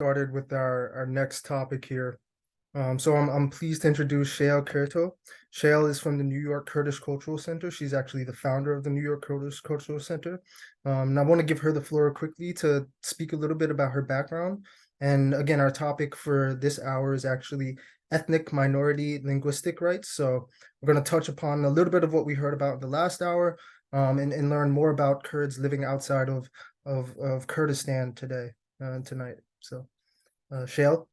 Started with our next topic here. So I'm pleased to introduce Xeyal Quertel. Xeyal is from the New York Kurdish Cultural Center. She's actually the founder of the New York Kurdish Cultural Center. And I want to give her the floor quickly to speak a little bit about her background. And again, our topic for this hour is actually ethnic minority linguistic rights. So we're going to touch upon a little bit of what we heard about in the last hour, and learn more about Kurds living outside of Kurdistan tonight. So, Xeyal.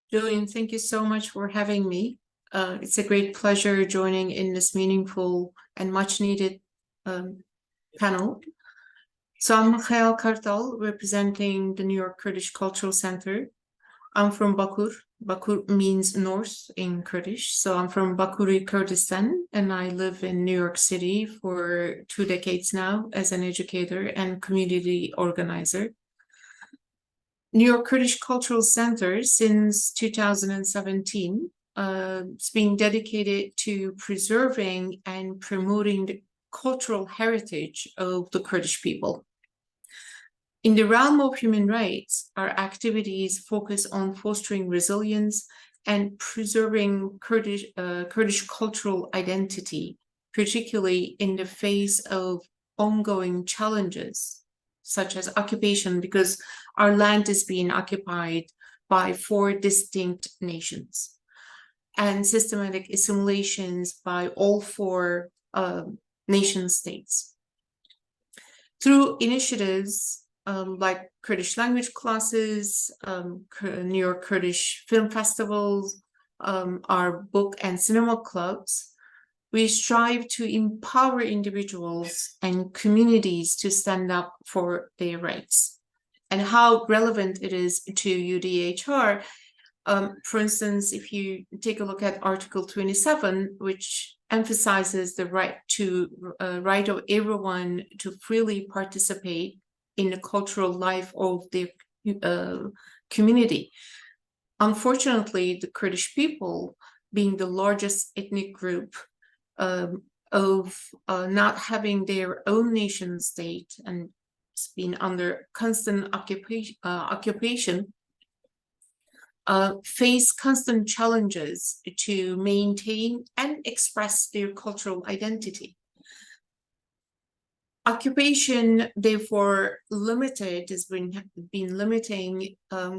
Julian, thank you so much for having me. It's a great pleasure joining in this meaningful and much needed panel. So I'm Xeyal Quertel, representing the New York Kurdish Cultural Center. I'm from Bakur. Bakur means north in Kurdish. So I'm from Bakuri, Kurdistan, and I live in New York City for 2 decades now as an educator and community organizer. New York Kurdish Cultural Center since 2017. It's being dedicated to preserving and promoting the cultural heritage of the Kurdish people. In the realm of human rights, our activities focus on fostering resilience and preserving Kurdish cultural identity, particularly in the face of ongoing challenges such as occupation, because our land is being occupied by 4 distinct nations, and systematic assimilations by all 4 nation states. Through initiatives like Kurdish language classes, New York Kurdish film festivals, our book and cinema clubs, we strive to empower individuals and communities to stand up for their rights. And how relevant it is to UDHR. For instance, if you take a look at Article 27, which emphasizes the right of everyone to freely participate in the cultural life of their community. Unfortunately, the Kurdish people, being the largest ethnic group, of not having their own nation state and being under constant occupation, face constant challenges to maintain and express their cultural identity. Occupation, therefore, has been limiting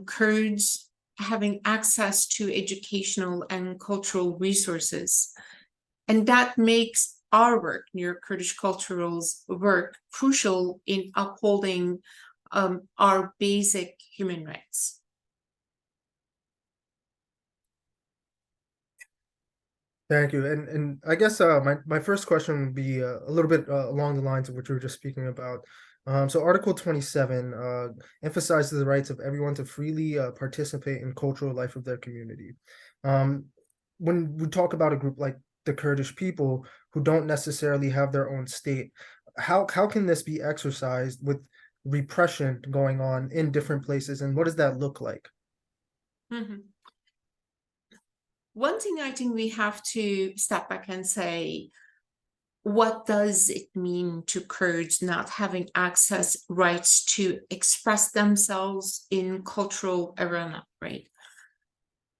Kurds having access to educational and cultural resources. And that makes our work, New York Kurdish Cultural's work, crucial in upholding our basic human rights. Thank you. And I guess my first question would be a little bit along the lines of what you were just speaking about. So Article 27 emphasizes the rights of everyone to freely participate in cultural life of their community. When we talk about a group like the Kurdish people who don't necessarily have their own state, how can this be exercised with repression going on in different places, and what does that look like? Mm-hmm. One thing I think we have to step back and say, what does it mean to Kurds not having rights to express themselves in cultural arena, right?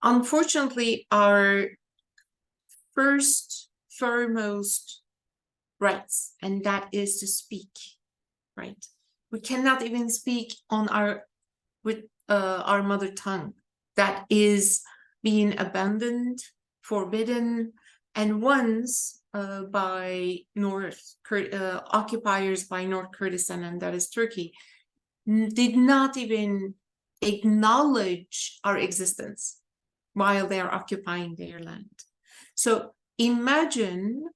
Unfortunately, our foremost rights, and that is to speak, right? We cannot even speak on our mother tongue. That is being abandoned, forbidden, and once by occupiers by North Kurdistan, and that is Turkey, did not even acknowledge our existence while they are occupying their land. So imagine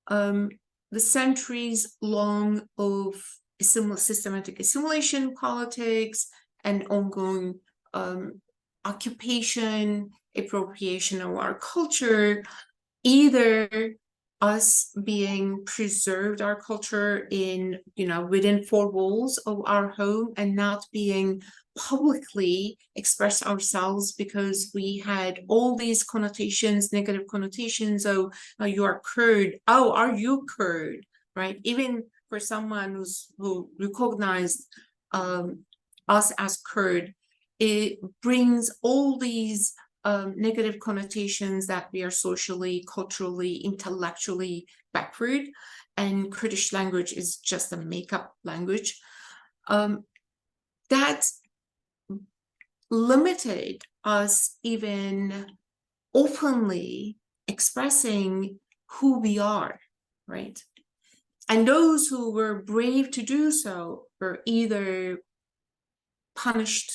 the centuries-long of systematic assimilation politics and ongoing occupation, appropriation of our culture, either us being preserved our culture in, within 4 walls of our home and not being publicly express ourselves because we had all these connotations, negative connotations. Oh, you are Kurd. Oh, are you Kurd? Right? Even for someone who recognized us as Kurd, it brings all these negative connotations that we are socially, culturally, intellectually backward, and Kurdish language is just a make-up language. That limited us even openly expressing who we are, right? And those who were brave to do so were either punished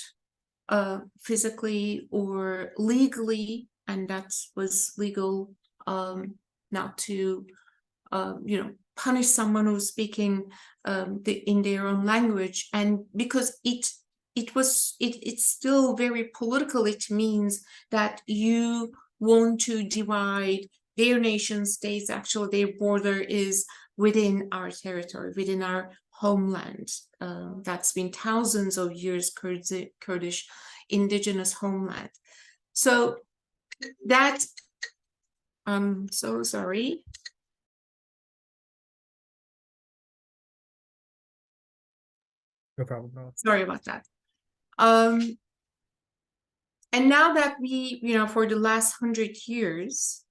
physically or legally, and that was legal, not to punish someone who's speaking in their own language. And because it's still very political, it means that you want to divide their nation states. Actually, their border is within our territory, within our homeland. That's been thousands of years Kurdish indigenous homeland. So that, I'm so sorry. No problem. No. Sorry about that. And now that we, for the last 100 years,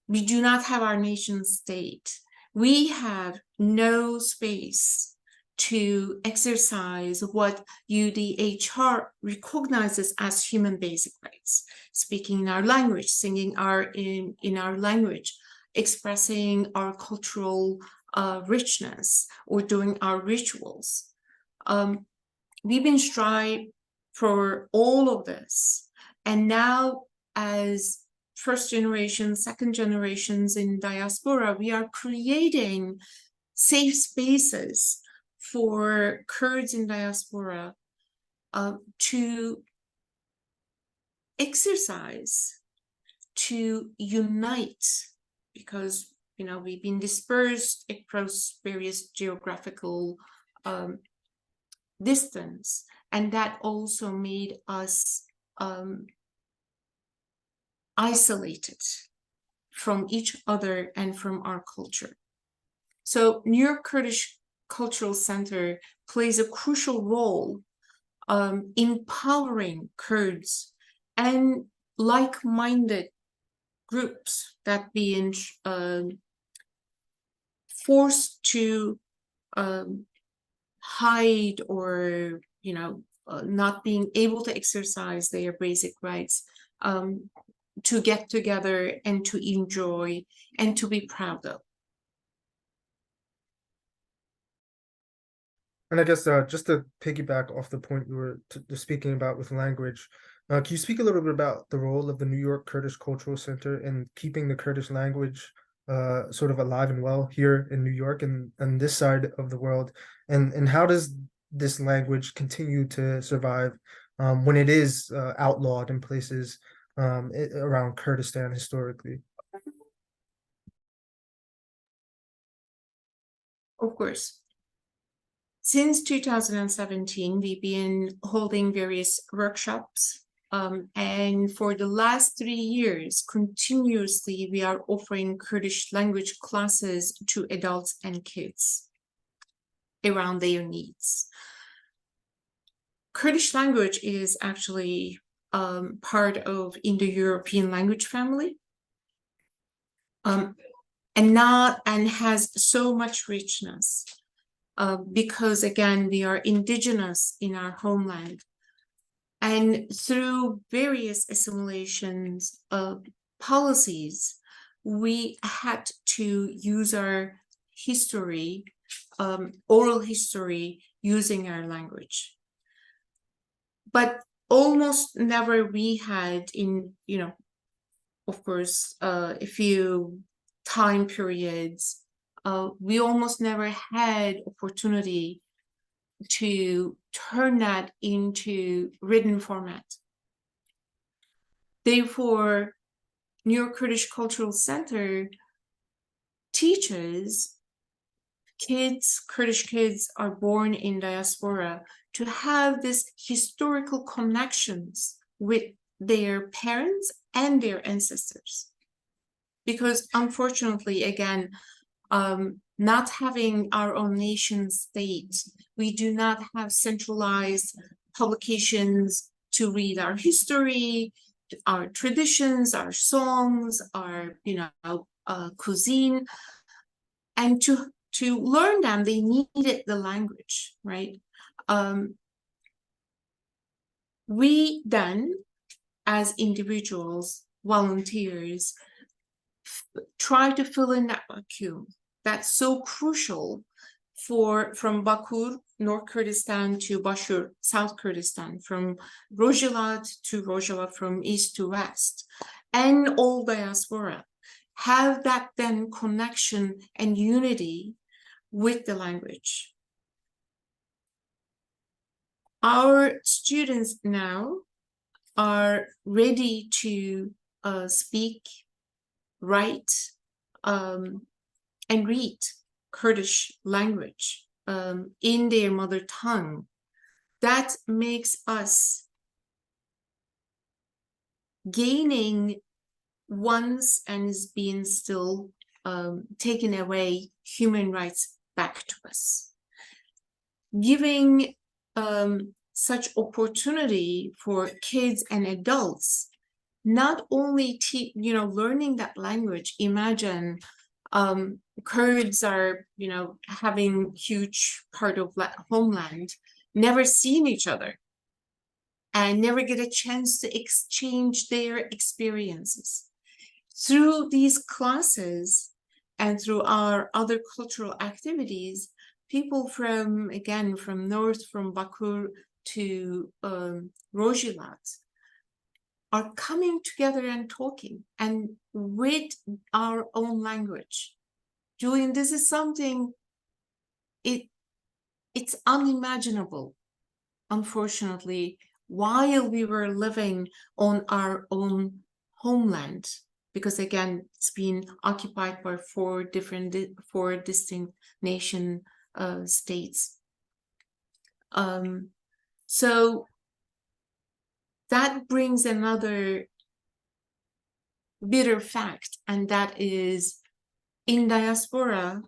we do not have our nation state. We have no space to exercise what UTH recognizes as human basic rights: speaking in our language, singing in our language, expressing our cultural richness, or doing our rituals. We've been striving for all of this, and now as first generation, second generations in diaspora, we are creating safe spaces for Kurds in diaspora to exercise, to unite, because we've been dispersed across various geographical distance, and that also made us isolated from each other and from our culture. So New York Kurdish Cultural Center plays a crucial role empowering Kurds and like-minded groups that being forced to hide or not being able to exercise their basic rights, to get together and to enjoy and to be proud of. And I guess just to piggyback off the point we were speaking about with language, can you speak a little bit about the role of the New York Kurdish Cultural Center in keeping the Kurdish language sort of alive and well here in New York and this side of the world? And how does this language continue to survive when it is outlawed in places around Kurdistan historically? Of course. Since 2017, we've been holding various workshops, and for the last 3 years, continuously, we are offering Kurdish language classes to adults and kids around their needs. Kurdish language is actually part of Indo-European language family, and has so much richness. Because again, we are indigenous in our homeland, and through various assimilations of policies, we had to use our history, oral history, using our language. But almost never we had of course, a few time periods, we almost never had opportunity to turn that into written format. Therefore, New York Kurdish Cultural Center teaches kids, Kurdish kids are born in diaspora, to have this historical connections with their parents and their ancestors. Because unfortunately, again, not having our own nation state. We do not have centralized publications to read our history, our traditions, our songs, our cuisine, and to learn them, they needed the language, right? We then, as individuals, volunteers, try to fill in that vacuum that's so crucial from Bakur, North Kurdistan, to Bashur, South Kurdistan, from Rojava to Rojava, from east to west, and all diaspora have that then connection and unity with the language. Our students now are ready to speak, write, and read Kurdish language in their mother tongue. That makes us gaining once and is being still taken away human rights back to us. Giving such opportunity for kids and adults, not only learning that language. Imagine Kurds are having huge part of homeland, never seen each other, and never get a chance to exchange their experiences. Through these classes and through our other cultural activities, people from north, from Bakur to Rojilat, are coming together and talking, and with our own language. Julian, this is something, it's unimaginable, unfortunately, while we were living on our own homeland, because again, it's been occupied by four distinct nation states. So that brings another bitter fact, and that is, in diaspora,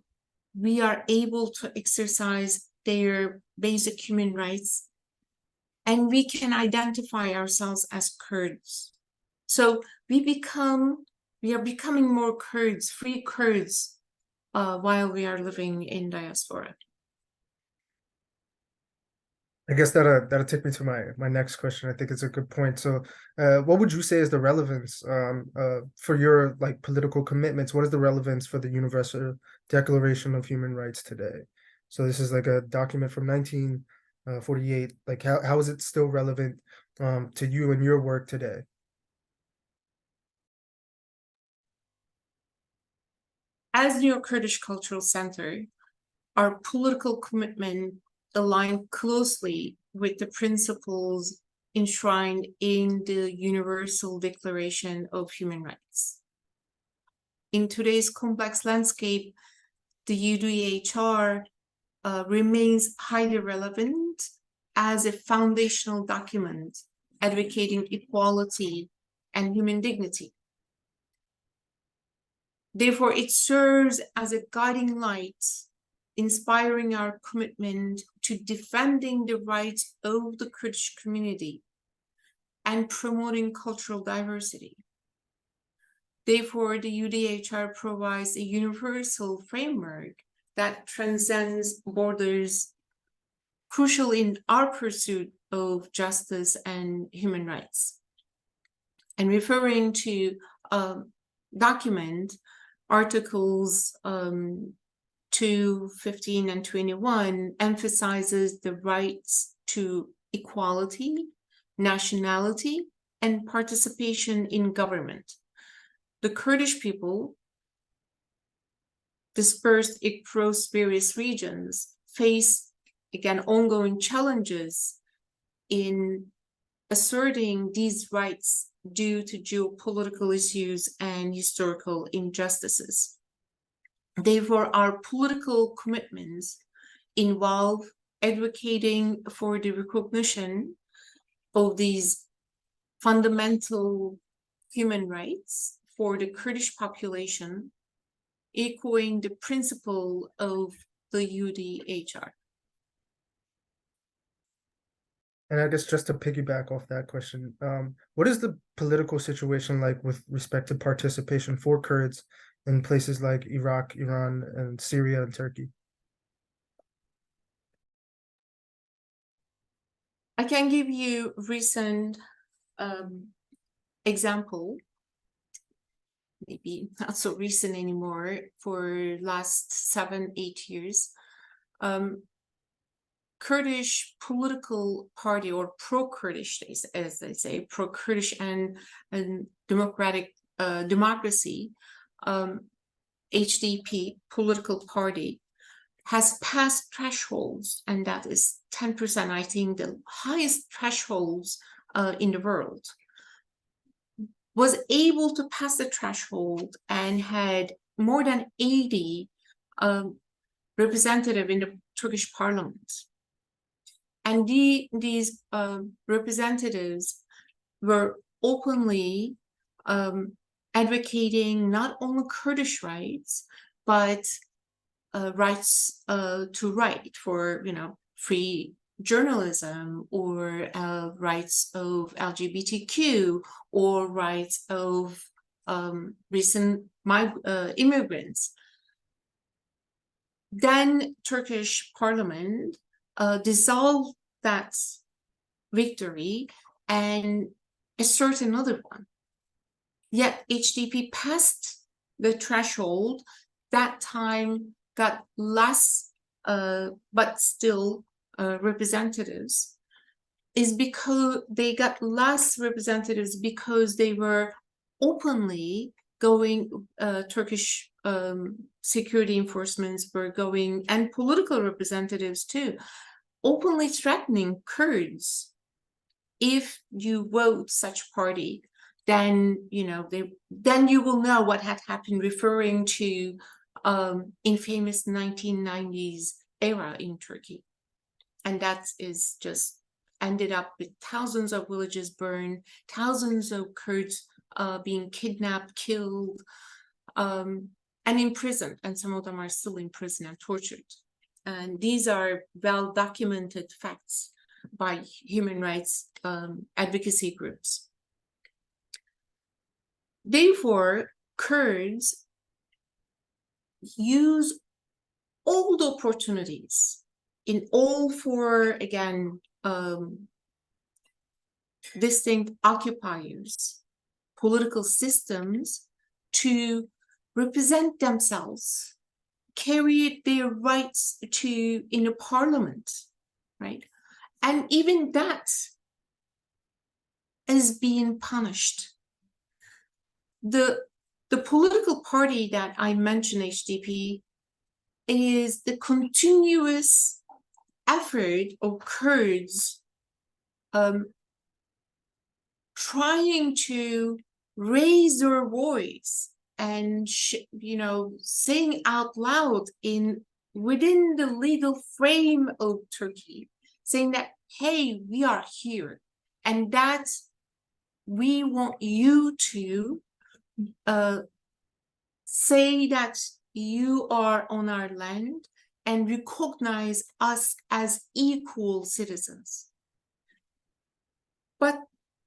we are able to exercise their basic human rights, and we can identify ourselves as Kurds. So we are becoming more Kurds, free Kurds, while we are living in diaspora. I guess that'll take me to my next question. I think it's a good point. So, what would you say is the relevance for your political commitments? What is the relevance for the Universal Declaration of Human Rights today? So this is like a document from 1948. Like, how is it still relevant to you and your work today? As New York Kurdish Cultural Center, our political commitment aligned closely with the principles enshrined in the Universal Declaration of Human Rights. In today's complex landscape, the UDHR remains highly relevant as a foundational document advocating equality and human dignity. Therefore, it serves as a guiding light, inspiring our commitment to defending the rights of the Kurdish community and promoting cultural diversity. Therefore, the UDHR provides a universal framework that transcends borders, crucial in our pursuit of justice and human rights. And referring to document, Articles 2, 15, and 21 emphasizes the rights to equality, nationality, and participation in government. The Kurdish people, dispersed across various regions, face, again, ongoing challenges in asserting these rights due to geopolitical issues and historical injustices. Therefore, our political commitments involve advocating for the recognition of these fundamental human rights for the Kurdish population, echoing the principle of the UDHR. And I guess just to piggyback off that question, what is the political situation like with respect to participation for Kurds in places like Iraq, Iran, and Syria and Turkey? I can give you recent example, maybe not so recent anymore, for last 7-8 years. Kurdish political party, or pro-Kurdish, as they say, pro-Kurdish and democratic democracy, HDP political party, has passed thresholds, and that is 10%, I think the highest thresholds in the world, was able to pass the threshold and had more than 80 representatives in the Turkish parliament. And these representatives were openly advocating not only Kurdish rights, but rights to write for, free journalism, or rights of LGBTQ, or rights of recent immigrants. Then Turkish parliament dissolved that victory and assert another one. Yet HDP passed the threshold, that time got less, but still representatives, is because they got less representatives because they were openly going, Turkish security enforcements were going, and political representatives too, openly threatening Kurds. If you vote such party, then then you will know what had happened, referring to infamous 1990s era in Turkey. And that is just ended up with thousands of villages burned, thousands of Kurds being kidnapped, killed, and imprisoned, and some of them are still in prison and tortured. And these are well-documented facts by human rights advocacy groups. Therefore, Kurds use all the opportunities in all four, again, distinct occupiers, political systems, to represent themselves, carry their rights in the parliament, right? And even that is being punished. The political party that I mentioned, HDP, is the continuous effort of Kurds trying to raise their voice and saying out loud within the legal frame of Turkey, saying that, hey, we are here, and that we want you to say that you are on our land and recognize us as equal citizens. But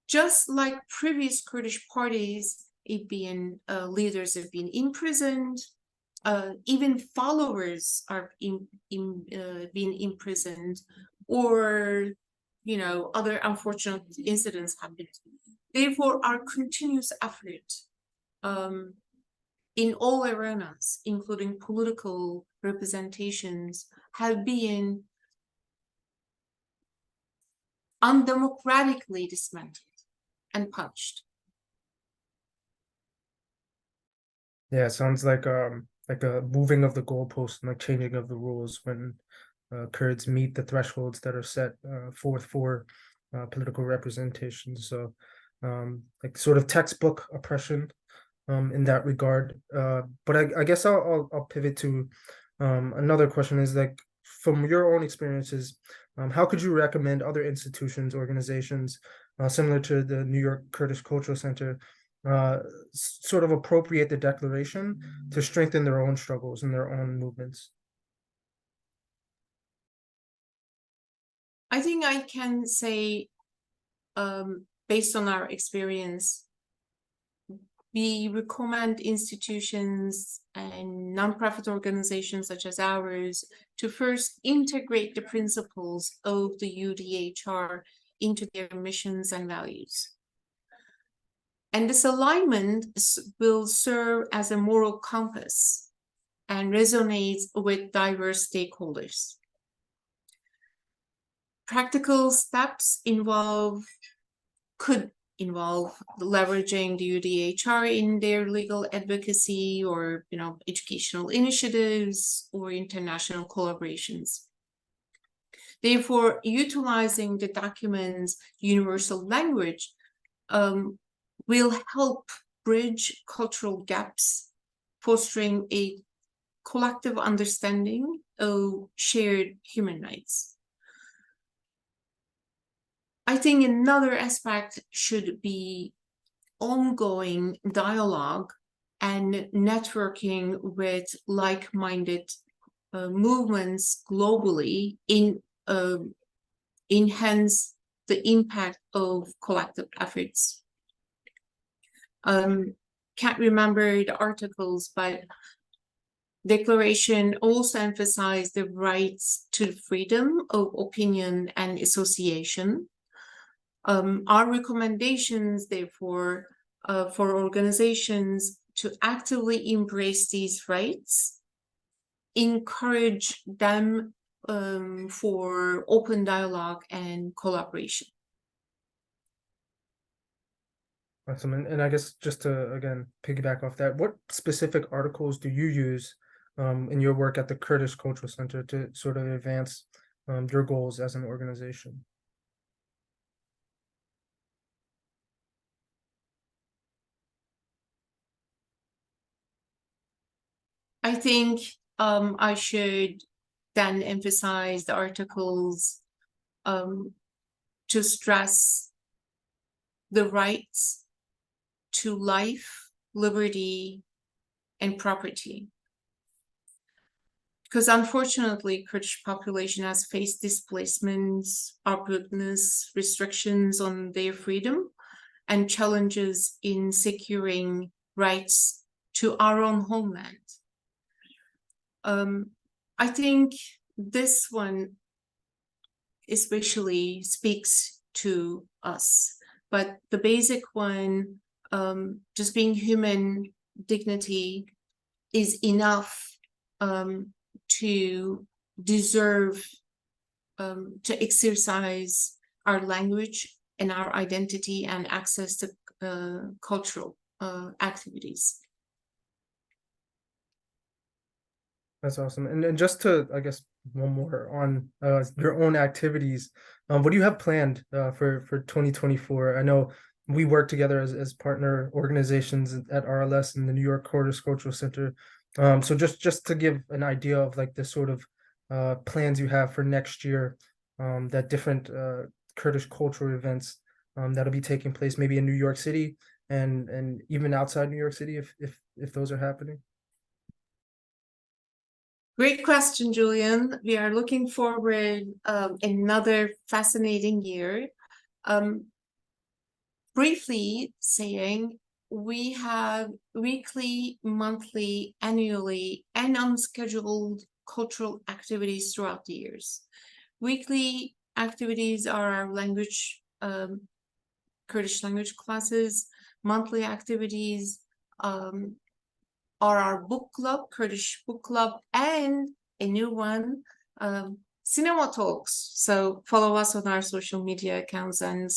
just like previous Kurdish parties, leaders have been imprisoned, even followers are being imprisoned, or other unfortunate incidents happen. Therefore, our continuous effort in all arenas, including political representations, have been undemocratically dismantled and punched. Yeah, it sounds like a moving of the goalpost and like changing of the rules when Kurds meet the thresholds that are set forth for political representation. So like sort of textbook oppression in that regard. But I guess I'll pivot to another question, is like, from your own experiences, how could you recommend other institutions, organizations similar to the New York Kurdish Cultural Center sort of appropriate the declaration to strengthen their own struggles and their own movements? I think I can say, based on our experience, we recommend institutions and nonprofit organizations such as ours to first integrate the principles of the UDHR into their missions and values. And this alignment will serve as a moral compass and resonates with diverse stakeholders. Practical steps could involve leveraging the UDHR in their legal advocacy or educational initiatives or international collaborations. Therefore, utilizing the document's universal language will help bridge cultural gaps, fostering a collective understanding of shared human rights. I think another aspect should be ongoing dialogue and networking with like-minded movements globally enhance the impact of collective efforts. Can't remember the articles, but Declaration also emphasized the rights to freedom of opinion and association. Our recommendations, therefore, for organizations to actively embrace these rights, encourage them for open dialogue and collaboration. Awesome. And I guess just to, again, piggyback off that, what specific articles do you use in your work at the Kurdish Cultural Center to sort of advance your goals as an organization? I think I should then emphasize the articles to stress the rights to life, liberty, and property. Because unfortunately, Kurdish population has faced displacements, uprootedness, restrictions on their freedom, and challenges in securing rights to our own homeland. I think this one especially speaks to us, but the basic one, just being human, dignity is enough to deserve to exercise our language and our identity and access to cultural activities. That's awesome. And just to, I guess, one more on your own activities. What do you have planned for 2024? I know we work together as partner organizations at RLS and the New York Kurdish Cultural Center. So just to give an idea of like the sort of plans you have for next year, that different Kurdish cultural events that'll be taking place maybe in New York City and even outside New York City if those are happening. Great question, Julian. We are looking forward another fascinating year. Briefly saying, we have weekly, monthly, annually, and unscheduled cultural activities throughout the years. Weekly activities are our language, Kurdish language classes. Monthly activities are our book club, Kurdish book club, and a new one, cinema talks. So follow us on our social media accounts and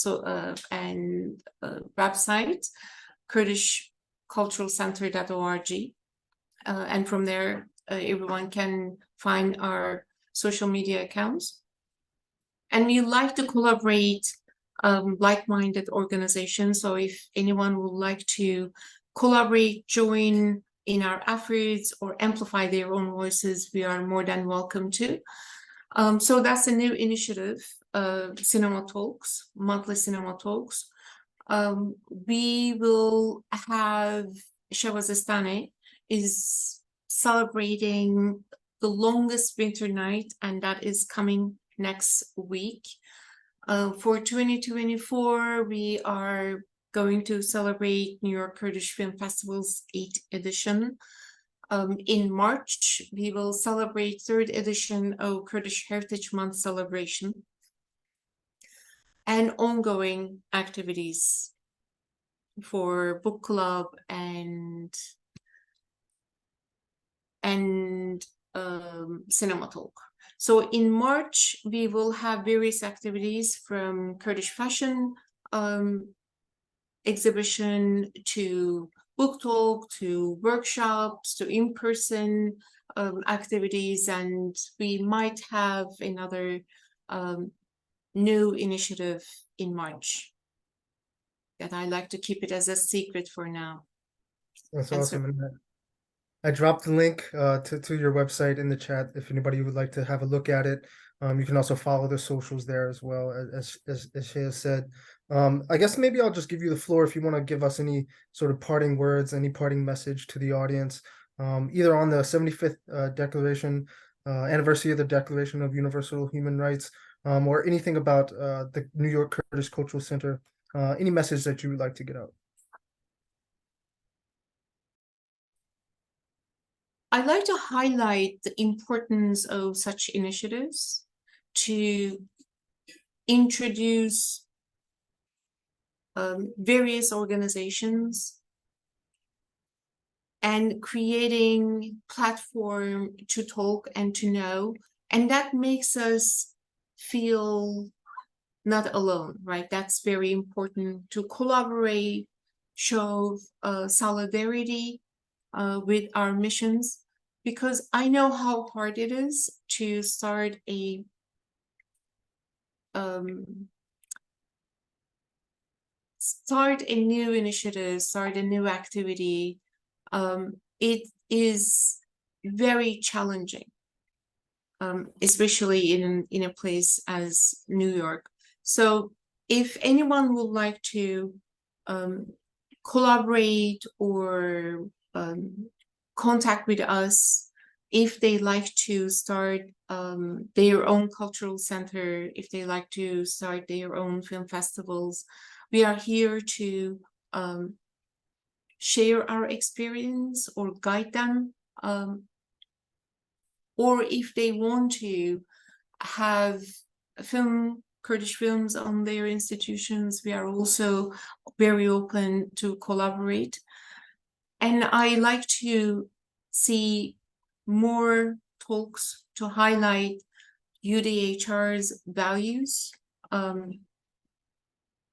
website, kurdishculturalcenter.org, and from there everyone can find our social media accounts. And we like to collaborate like-minded organizations. So if anyone would like to collaborate, join in our efforts, or amplify their own voices, we are more than welcome to. So that's a new initiative, cinema talks, monthly cinema talks. We will have Shahrazastane is celebrating the longest winter night, and that is coming next week. For 2024, we are going to celebrate New York Kurdish Film Festival's 8th edition. In March, we will celebrate 3rd edition of Kurdish Heritage Month celebration and ongoing activities for book club and cinema talk. So in March, we will have various activities from Kurdish fashion exhibition to book talk to workshops to in-person activities, and we might have another new initiative in March that I like to keep it as a secret for now. That's And awesome. And I dropped the link to your website in the chat if anybody would like to have a look at it. You can also follow the socials there as well, as Shea said. I guess maybe I'll just give you the floor if you want to give us any sort of parting words, any parting message to the audience, either on the 75th Declaration, anniversary of the Declaration of Universal Human Rights, or anything about the New York Kurdish Cultural Center, any message that you would like to get out. I'd like to highlight the importance of such initiatives to introduce various organizations and creating platform to talk and to know, and that makes us feel not alone, right? That's very important, to collaborate, show solidarity with our missions, because I know how hard it is to start a new initiative, start a new activity. It is very challenging, especially in a place as New York. So if anyone would like to collaborate or contact with us, if they like to start their own cultural center, if they like to start their own film festivals, we are here to share our experience or guide them. Or if they want to have Kurdish films on their institutions, we are also very open to collaborate. And I like to see more talks to highlight UDHR's values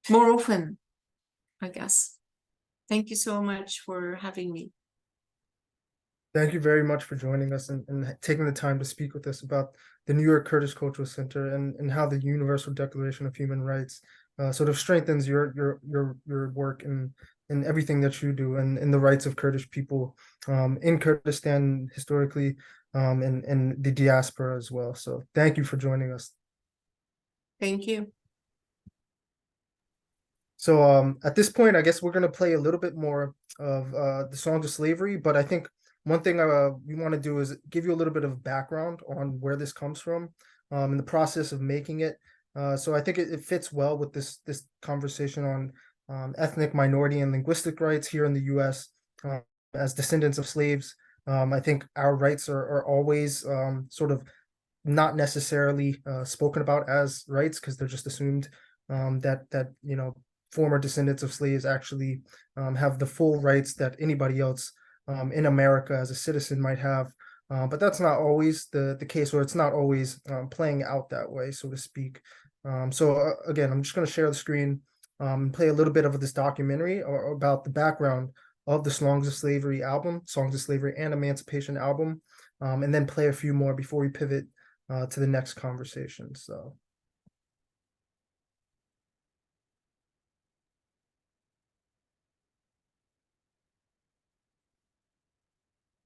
more often, I guess. Thank you so much for having me. Thank you very much for joining us and taking the time to speak with us about the New York Kurdish Cultural Center and how the Universal Declaration of Human Rights sort of strengthens your work and everything that you do and the rights of Kurdish people in Kurdistan historically and the diaspora as well. So thank you for joining us. Thank you. So at this point, I guess we're going to play a little bit more of the Songs of Slavery, but I think one thing we want to do is give you a little bit of background on where this comes from and the process of making it. So I think it fits well with this conversation on ethnic, minority, and linguistic rights here in the U.S. As descendants of slaves. I think our rights are always sort of not necessarily spoken about as rights because they're just assumed that you know, former descendants of slaves actually have the full rights that anybody else in America as a citizen might have, but that's not always the case, or it's not always playing out that way, so to speak. So again, I'm just going to share the screen and play a little bit of this documentary about the background of the Songs of Slavery album, Songs of Slavery and Emancipation album, and then play a few more before we pivot to the next conversation. So.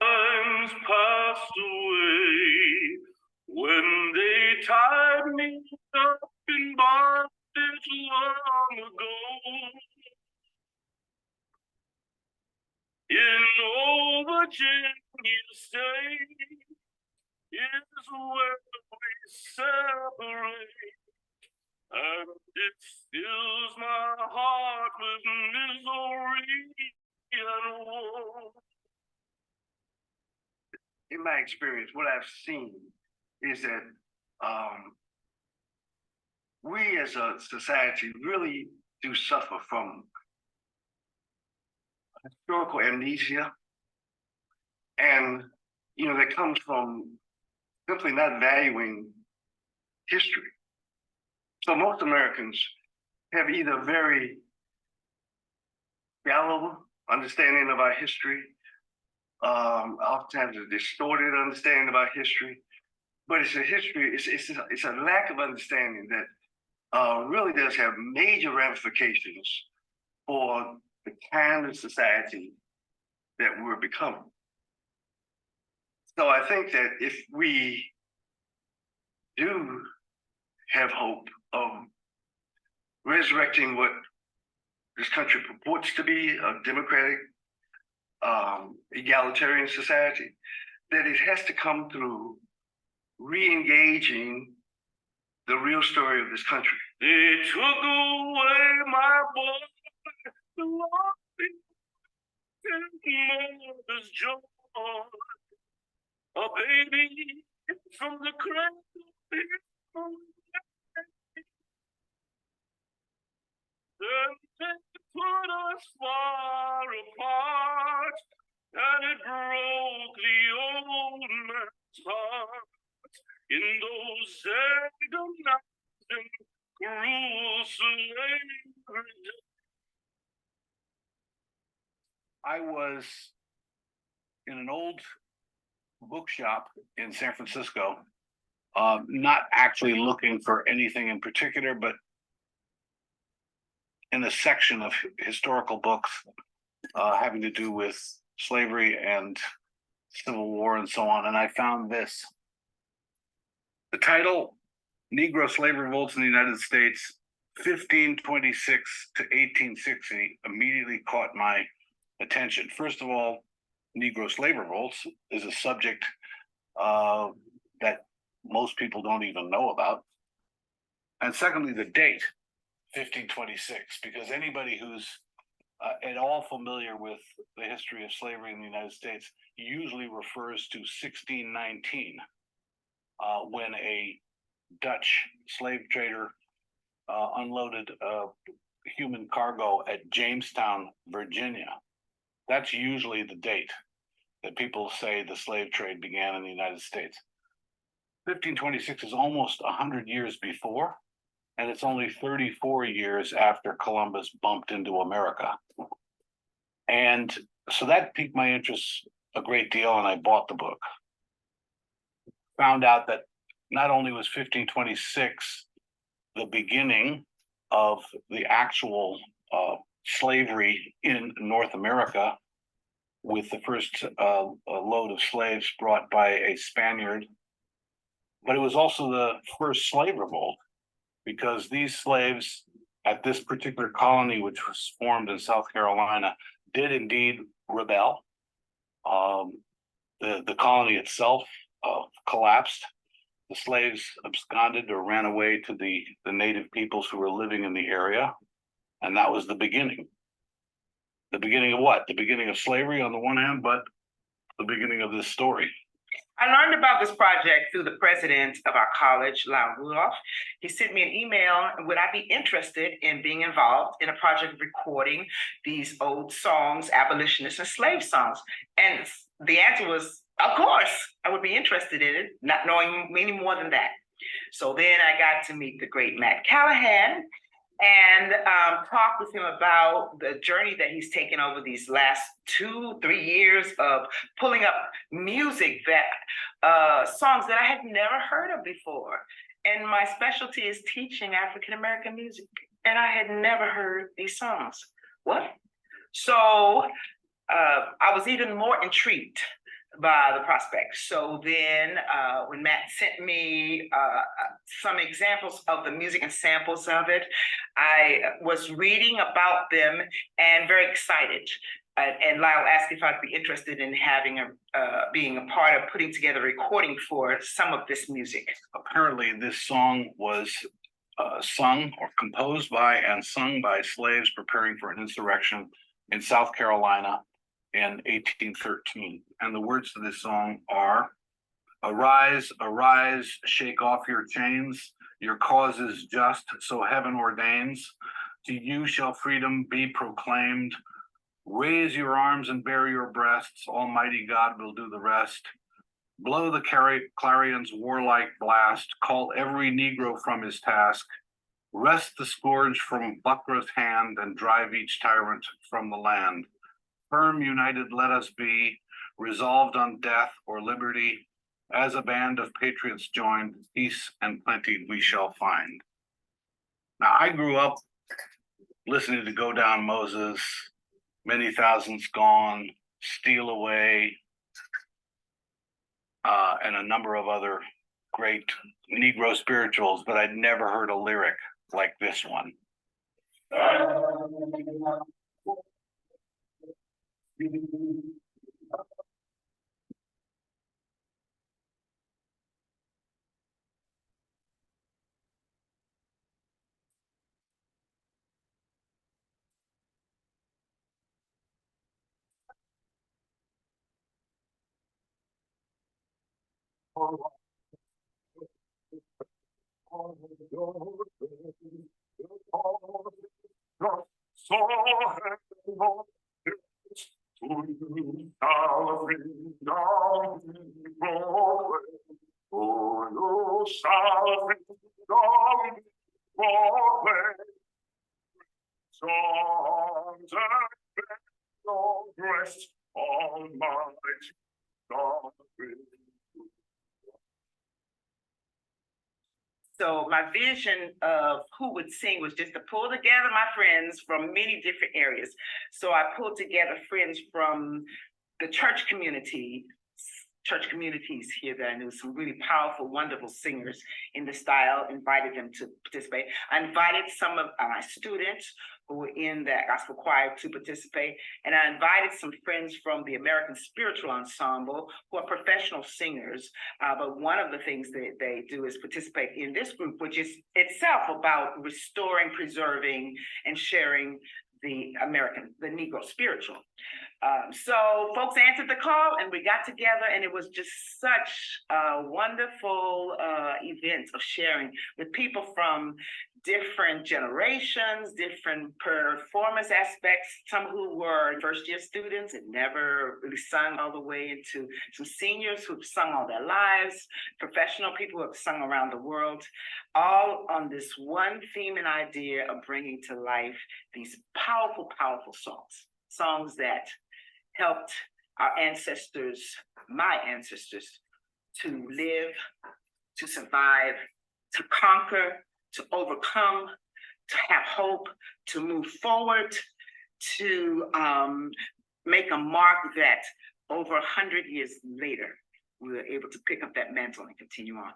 Times passed away when they tied me up in bondage long ago. in old Virginia State is where we separate, and it fills my heart with misery and woe. In my experience, what I've seen is that we as a society really do suffer from historical amnesia. And, that comes from simply not valuing history. So most Americans have either very shallow understanding of our history, oftentimes a distorted understanding of our history, but it's a lack of understanding that really does have major ramifications for the kind of society that we're becoming. So I think that if we do have hope of resurrecting what this country purports to be, a democratic, egalitarian society, that it has to come through re-engaging the real story of this country. They took away my boy, the loving mother's joy, a baby from the cradle. Then they put us far apart, and it broke the old man's heart. In those agonizing, cruel slavery days. I was in an old bookshop in San Francisco, not actually looking for anything in particular, but in a section of historical books having to do with slavery and Civil War and so on. And I found this. The title, Negro Slave Revolts in the United States, 1526 to 1860, immediately caught my attention. First of all, Negro slave revolts is a subject that most people don't even know about. And secondly, the date, 1526, because anybody who's at all familiar with the history of slavery in the United States usually refers to 1619, when a Dutch slave trader unloaded a human cargo at Jamestown, Virginia. That's usually the date that people say the slave trade began in the United States. 1526 is almost 100 years before, and it's only 34 years after Columbus bumped into America. And so that piqued my interest a great deal, and I bought the book. Found out that not only was 1526 the beginning of the actual slavery in North America, with the first load of slaves brought by a Spaniard, but it was also the first slave revolt, because these slaves at this particular colony, which was formed in South Carolina, did indeed rebel. The colony itself collapsed. The slaves absconded or ran away to the native peoples who were living in the area. And that was the beginning. The beginning of what? The beginning of slavery on the one hand, but the beginning of this story. I learned about this project through the president of our college, Lyle Rudolph. He sent me an email. Would I be interested in being involved in a project of recording these old songs, abolitionist and slave songs? And the answer was, of course, I would be interested in it, not knowing any more than that. So then I got to meet the great Matt Callahan and talk with him about the journey that he's taken over these last 2-3 years of pulling up music that songs that I had never heard of before. And my specialty is teaching African-American music, and I had never heard these songs. What? So I was even more intrigued by the prospect. So then when Matt sent me some examples of the music and samples of it, I was reading about them and very excited and Lyle asked if I'd be interested in having being a part of putting together a recording for some of this music. Apparently, this song was sung or composed by and sung by slaves preparing for an insurrection in South Carolina in 1813. And the words to this song are, "Arise, arise, shake off your chains. Your cause is just, so heaven ordains. To you shall freedom be proclaimed. Raise your arms and bare your breasts. Almighty God will do the rest. Blow the clarion's warlike blast. Call every Negro from his task. Wrest the scourge from Buckra's hand and drive each tyrant from the land. Firm united let us be, resolved on death or liberty. As a band of patriots joined, peace and plenty we shall find." Now, I grew up listening to Go Down Moses, Many Thousands Gone, Steal Away, and a number of other great Negro spirituals, but I'd never heard a lyric like this one. So my vision of who would sing was just to pull together my friends from many different areas. So I pulled together friends from the church communities here that I knew, some really powerful, wonderful singers in the style, invited them to participate. I invited some of my students who were in that gospel choir to participate. And I invited some friends from the American Spiritual Ensemble who are professional singers. But one of the things that they do is participate in this group, which is itself about restoring, preserving, and sharing the Negro spiritual. So folks answered the call and we got together, and it was just such a wonderful event of sharing with people from different generations, different performance aspects, some who were first-year students and never really sung all the way into some seniors who've sung all their lives, professional people who have sung around the world, all on this one theme and idea of bringing to life these powerful, powerful songs that helped our ancestors, my ancestors, to live, to survive, to conquer, to overcome, to have hope, to move forward, to make a mark that over 100 years later, we were able to pick up that mantle and continue on.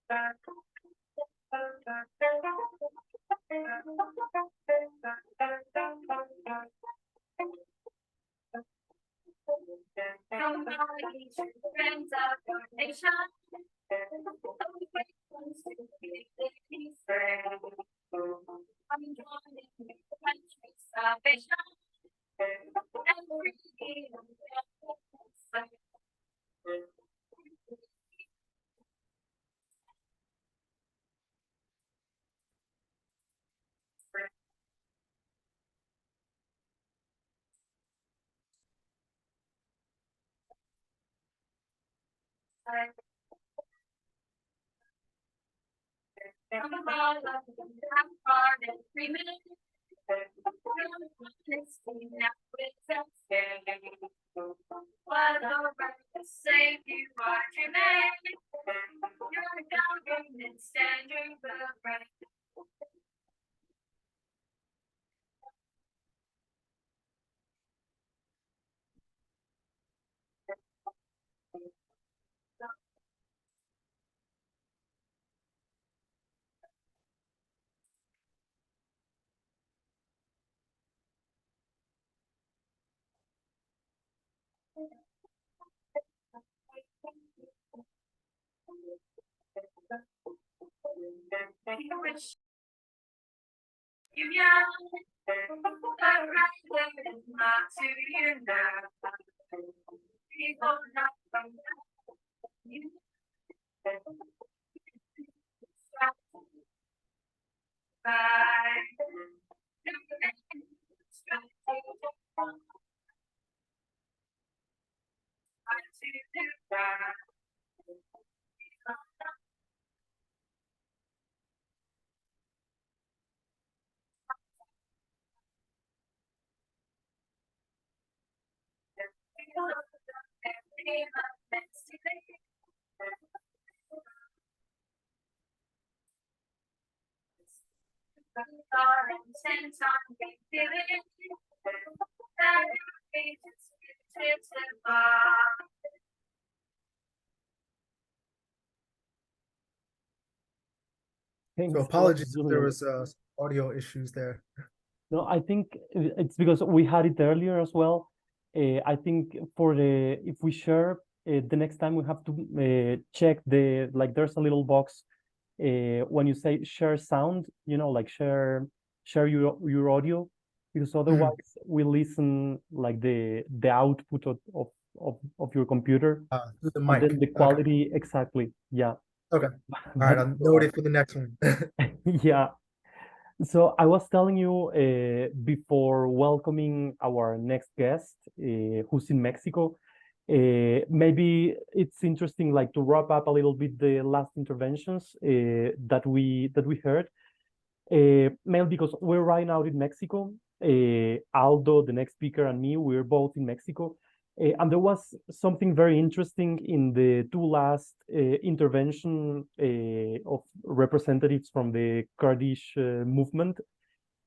Friends of your nation. I'm joining the country's salvation. And freedom. I'm proud of you. I'm proud of 3 minutes. What a right to save you are Jimenez. Your government standard will break. Juliann, the right word is not to you now. People not from you. Our intent on rebuilding that it's So Thanks a lot, apologies if there Julian. was some audio issues there. No, I think it's because we had it earlier as well. I think for the if we share the next time we have to check the like there's a little box when you say share sound, you know, like share your audio, because otherwise we listen like the output of your computer, Through the and mic. then the quality exactly, yeah. Okay. All right, I'll note it for the next one. Yeah. So I was telling you before welcoming our next guest, who's in Mexico. Maybe it's interesting, like to wrap up a little bit the last interventions that we heard. Mainly because we're right now in Mexico. Aldo, the next speaker, and me, we're both in Mexico. And there was something very interesting in the two last intervention of representatives from the Kurdish movement.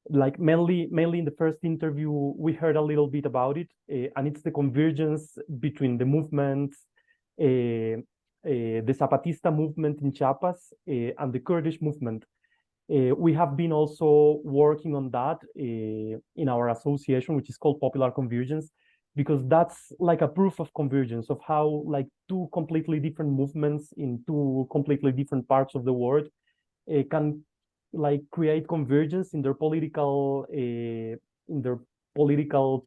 Like mainly in the first interview, we heard a little bit about it, and it's the convergence between the movements, the Zapatista movement in Chiapas and the Kurdish movement. We have been also working on that in our association, which is called Popular Convergence, because that's like a proof of convergence of how like two completely different movements in two completely different parts of the world can like create convergence in their political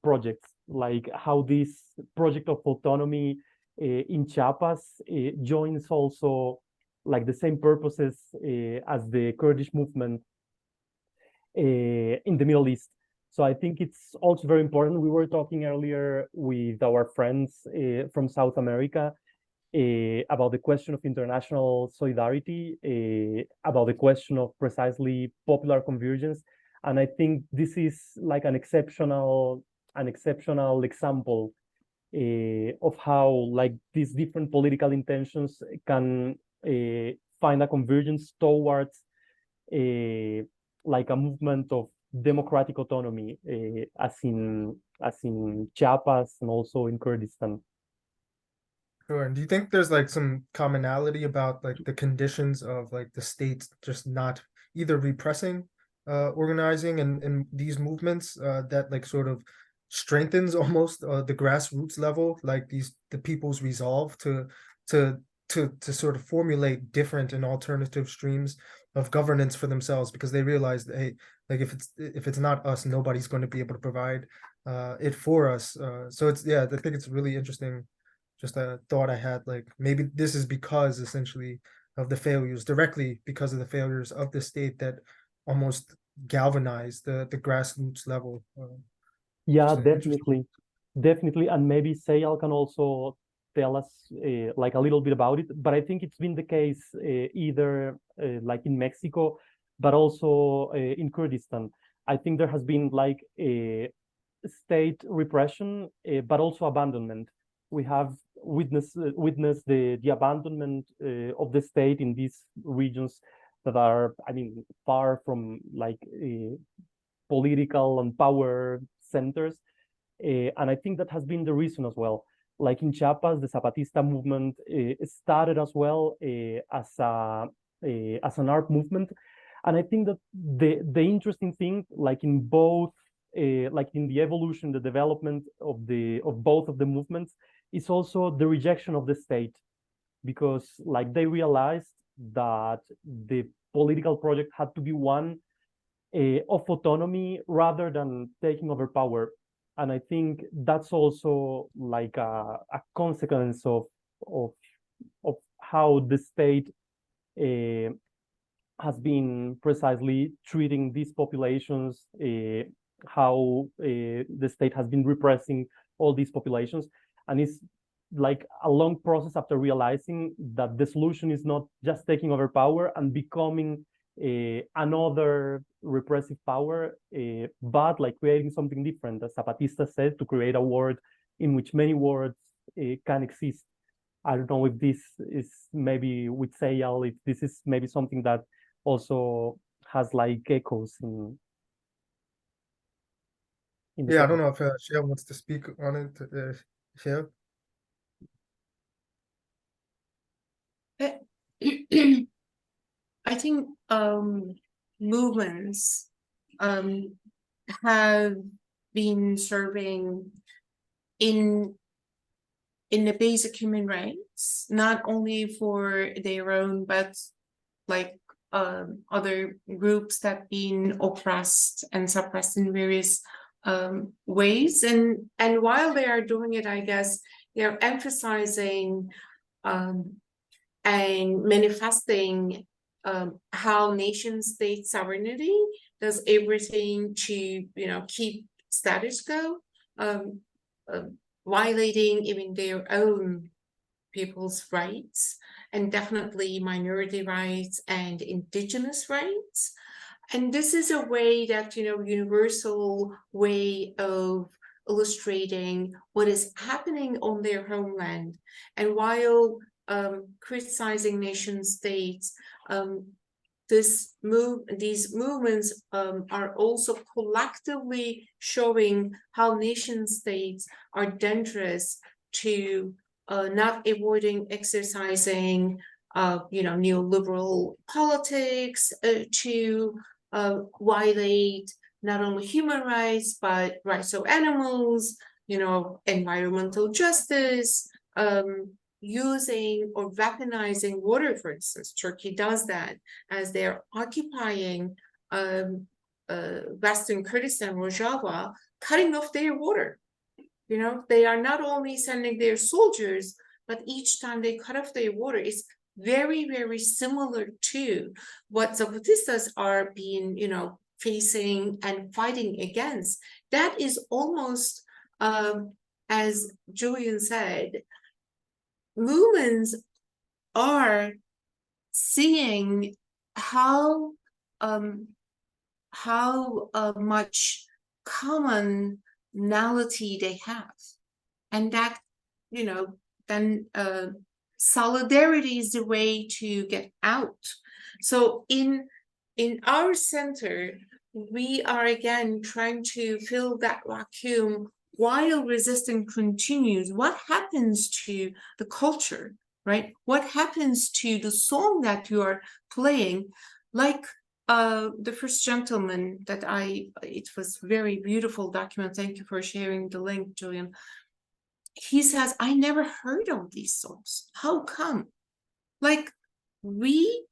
projects, like how this project of autonomy in Chiapas joins also like the same purposes as the Kurdish movement in the Middle East. So I think it's also very important. We were talking earlier with our friends from South America about the question of international solidarity, about the question of precisely popular convergence. And I think this is like an exceptional example of how like these different political intentions can find a convergence towards like a movement of democratic autonomy, as in Chiapas and also in Kurdistan. Sure. And do you think there's like some commonality about like the conditions of like the state just not either repressing organizing and these movements that like sort of strengthens almost the grassroots level, like the people's resolve to to sort of formulate different and alternative streams of governance for themselves, because they realize that, hey, like if it's not us, nobody's going to be able to provide it for us. So it's, yeah, I think it's really interesting. Just a thought I had, like maybe this is because essentially of the failures, directly because of the failures of the state that almost galvanized the grassroots level. Yeah, Just an interesting- definitely, and maybe Xeyal can also tell us like a little bit about it. But I think it's been the case either like in Mexico, but also in Kurdistan. I think there has been like a state repression, but also abandonment. We have witnessed the abandonment of the state in these regions that are, I mean, far from like political and power centers. And I think that has been the reason as well. Like in Chiapas, the Zapatista movement started as well as an art movement. And I think that the interesting thing, like in both, like in the evolution, the development of both of the movements, is also the rejection of the state, because like they realized that the political project had to be one of autonomy rather than taking over power. And I think that's also like a consequence of how the state has been precisely treating these populations, how the state has been repressing all these populations. And it's like a long process after realizing that the solution is not just taking over power and becoming another repressive power, but like creating something different, as Zapatista said, to create a world in which many worlds can exist. I don't know if this is maybe with Xeyal, if this is maybe something that also has like echoes in the Yeah, I don't know if Shia wants to speak on it. Shia? I think movements have been serving in the basic human rights, not only for their own, but like other groups that have been oppressed and suppressed in various ways. And while they are doing it, I guess they're emphasizing and manifesting how nation state sovereignty does everything to, you know, keep status quo, violating even their own people's rights, and definitely minority rights and indigenous rights. And this is a way that, you know, universal way of illustrating what is happening on their homeland. And while criticizing nation states, these movements are also collectively showing how nation states are dangerous to not avoiding exercising you know, neoliberal politics, to violate not only human rights but rights of animals, you know, environmental justice, using or weaponizing water, for instance. Turkey does that as they're occupying Western Kurdistan, Rojava, cutting off their water. You know, they are not only sending their soldiers, but each time they cut off their water, it's very, very similar to what Zapatistas are being, you know, facing and fighting against. That is almost, as Julian said, movements are seeing how much commonality they have, and that, you know, then solidarity is the way to get out. So in our center, we are again trying to fill that vacuum while resistance continues, what happens to the culture, right? What happens to the song that you are playing? Like the first gentleman that it was very beautiful document. Thank you for sharing the link, Julian. He says, I never heard of these songs. How come? Like, we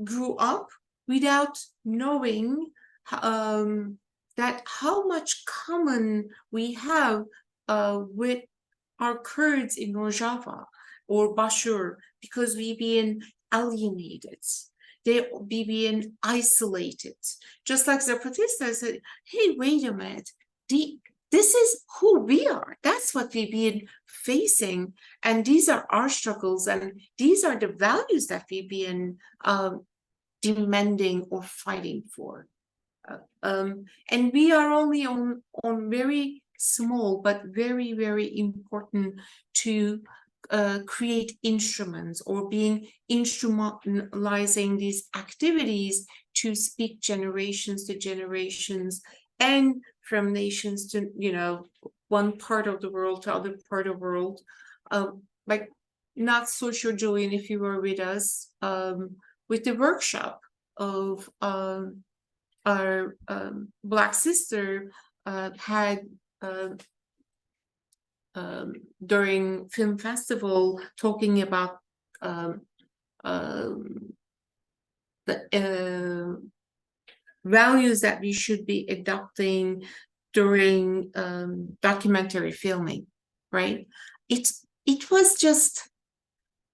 grew up without knowing that how much common we have with our Kurds in Rojava or Bashur, because we been alienated. They be being isolated. Just like Zapatista said, hey, wait a minute. This is who we are. That's what we've been facing. And these are our struggles. And these are the values that we've been demanding or fighting for. And we are only on very small, but very, very important to create instruments or being instrumentalizing these activities to speak generations to generations and from nations to, you know, one part of the world to other part of the world. Like, not so sure, Julian, if you were with us with the workshop of our Black sister had during film festival, talking about the values that we should be adopting during documentary filming, right? It was just,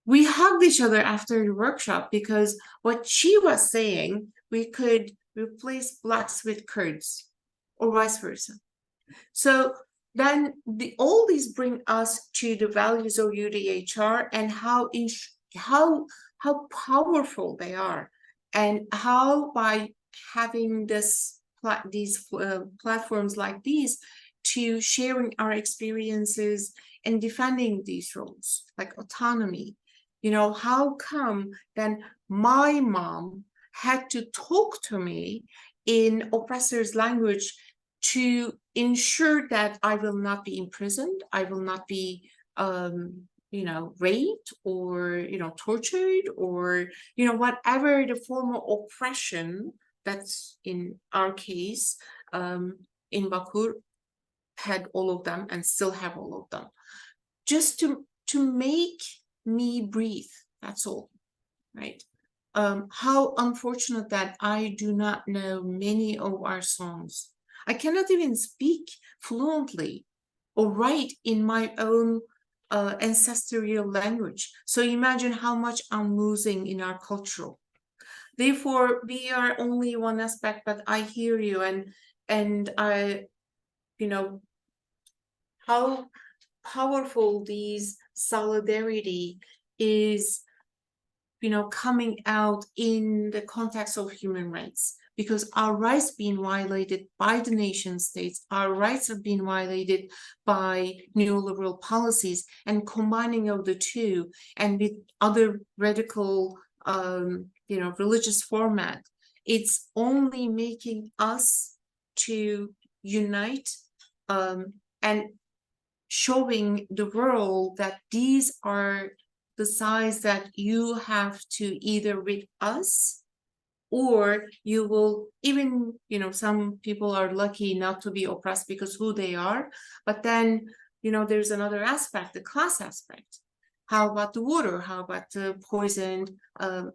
we hugged each other after the workshop, because what she was saying, we could replace Blacks with Kurds or vice versa. So then all these bring us to the values of UTHR and how powerful they are, and how by having these platforms like these to sharing our experiences and defending these roles like autonomy. You know, how come then my mom had to talk to me in oppressor's language to ensure that I will not be imprisoned, I will not be, you know, raped or, you know, tortured, or, you know, whatever the form of oppression that's in our case, in Bakur, had all of them and still have all of them, just to make me breathe. That's all, right? How unfortunate that I do not know many of our songs. I cannot even speak fluently or write in my own ancestral language. So imagine how much I'm losing in our cultural. Therefore, we are only one aspect, but I hear you, and I, you know, how powerful these solidarity is, you know, coming out in the context of human rights, because our rights being violated by the nation states, our rights are being violated by neoliberal policies, and combining of the two, and with other radical, you know, religious format, it's only making us to unite and showing the world that these are the sides that you have to either with us, or you will, even, you know, some people are lucky not to be oppressed because who they are, but then, you know, there's another aspect, the class aspect. How about the water? How about the poisoned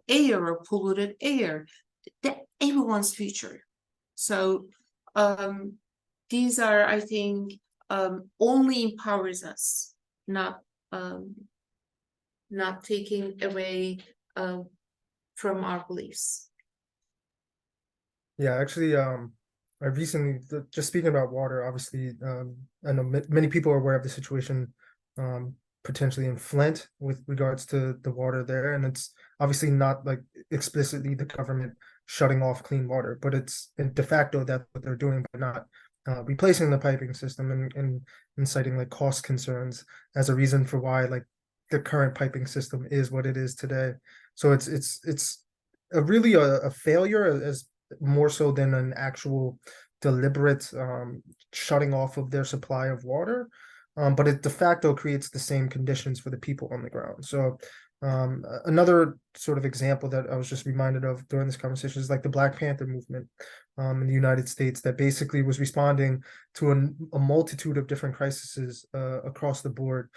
air or polluted air? Everyone's future. So these are, I think, only empowers us, not taking away from our beliefs. Yeah, actually, I recently, just speaking about water, obviously, I know many people are aware of the situation potentially in Flint with regards to the water there, and it's obviously not like explicitly the government shutting off clean water, but it's de facto that's what they're doing by not replacing the piping system and citing like cost concerns as a reason for why like the current piping system is what it is today. So it's really a failure, as more so than an actual deliberate shutting off of their supply of water, but it de facto creates the same conditions for the people on the ground. So another sort of example that I was just reminded of during this conversation is like the Black Panther movement in the United States that basically was responding to a multitude of different crises across the board.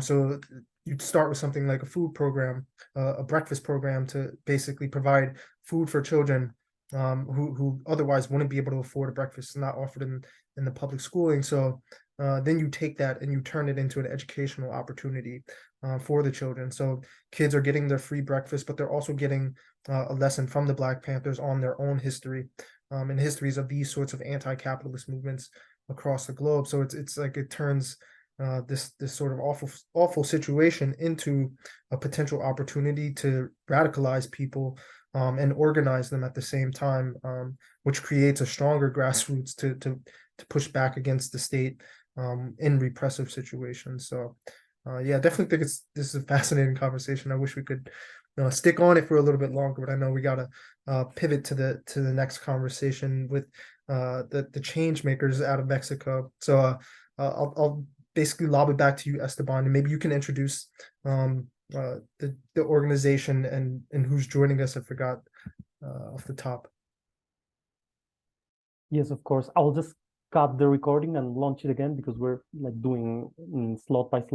So you'd start with something like a food program, a breakfast program to basically provide food for children who otherwise wouldn't be able to afford a breakfast, not offered in the public schooling. So then you take that and you turn it into an educational opportunity for the children. So kids are getting their free breakfast, but they're also getting a lesson from the Black Panthers on their own history and histories of these sorts of anti-capitalist movements across the globe. So it's like it turns this sort of awful situation into a potential opportunity to radicalize people and organize them at the same time, which creates a stronger grassroots to push back against the state in repressive situations. So yeah, definitely think this is a fascinating conversation. I wish we could stick on it for a little bit longer, but I know we gotta pivot to the next conversation with the change makers out of Mexico. So I'll basically lob it back to you, Esteban, and maybe you can introduce the organization and who's joining us. I forgot off the top. Yes, of course. I'll just cut the recording and launch it again because we're like doing slot by slot.